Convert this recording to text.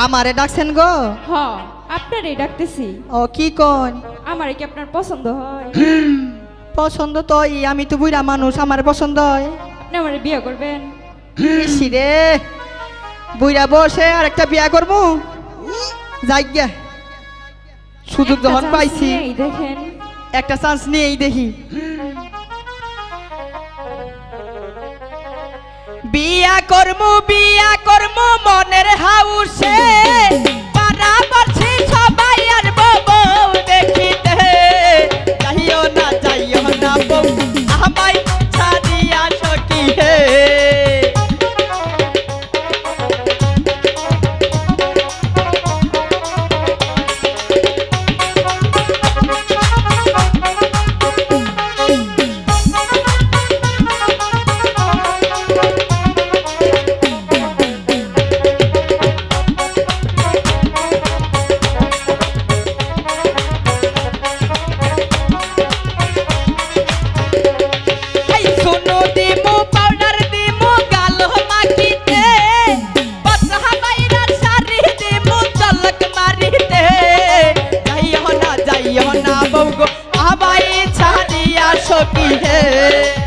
আমারে ডাকছেন গো? হ আপনারই ডাকতেছি। ও কি কোন? আমারে কি আপনার পছন্দ হয়? পছন্দ তো আমি তো বুড়া মানুষ, আমার পছন্দ হয়। আপনি আমারে বিয়ে করবেন? ইসি রে, বুড়া বসে আর একটা বিয়া করবো, যাই গিয়া সুযোগ যখন পাইছি দেখেন, একটা চান্স নিয়েই দেখি। বিয়া করমু মনের হাউসে, পাড়া পড়ছি সবাই আর বউ দেখিতে, যাইও না বউ আমায় ছাড়িয়া সখী হে। সখী হে।